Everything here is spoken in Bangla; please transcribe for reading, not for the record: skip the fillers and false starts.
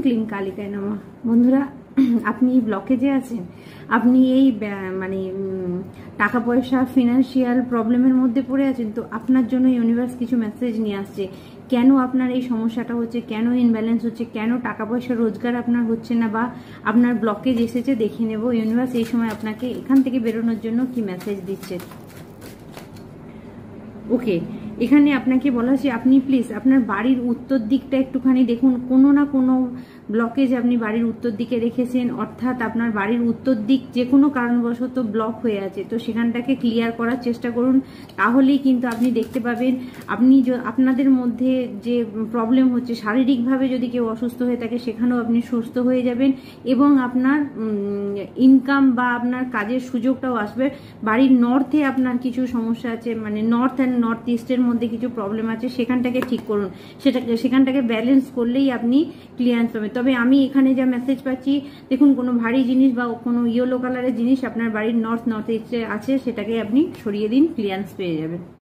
ক্লিং কালিকায় নমঃ। বন্ধুরা, আপনি ব্লকেজে আছেন, আপনি এই মানে টাকা পয়সা ফিনান্সিয়াল প্রবলেমের মধ্যে পড়ে আছেন, তো আপনার জন্য ইউনিভার্স কিছু মেসেজ নিয়ে আসছে। কেন আপনার এই সমস্যাটা হচ্ছে, কেন ইনব্যালেন্স হচ্ছে, কেন টাকা পয়সা রোজগার আপনার হচ্ছে না, বা আপনার ব্লকেজ এসেছে, দেখে নেব ইউনিভার্স এই সময় আপনাকে এখান থেকে বেরোনোর জন্য কি মেসেজ দিচ্ছে। ওকে, এখানে আপনাকে বলা হচ্ছে আপনি প্লিজ আপনার বাড়ির উত্তর দিকটা একটুখানি দেখুন। কোনো না কোনো ব্লকেজ আপনি বাড়ির উত্তর দিকে রেখেছেন, অর্থাৎ আপনার বাড়ির উত্তর দিক যে কোনো কারণবশত ব্লক হয়ে আছে, তো সেখানটাকে ক্লিয়ার করার চেষ্টা করুন। তাহলেই কিন্তু আপনি দেখতে পাবেন আপনি আপনাদের মধ্যে যে প্রবলেম হচ্ছে, শারীরিকভাবে যদি কেউ অসুস্থ হয়ে থাকে সেখানেও আপনি সুস্থ হয়ে যাবেন, এবং আপনার ইনকাম বা আপনার কাজের সুযোগটাও আসবে। বাড়ির নর্থে আপনার কিছু সমস্যা আছে, মানে নর্থ অ্যান্ড নর্থ ইস্টের মধ্যে কিছু প্রবলেম আছে, সেখানটাকে ঠিক করুন। সেখানটাকে ব্যালেন্স করলেই আপনি ক্লিয়ারেন্স পাবেন। তবে আমি এখানে যা মেসেজ পাচ্ছি, দেখুন কোনো ভারী জিনিস বা কোনো ইয়েলো কালারের জিনিস আপনার বাড়ির নর্থ ইস্টে আছে, সেটাকে আপনি সরিয়ে দিন, ক্লিয়ারেন্স পেয়ে যাবেন।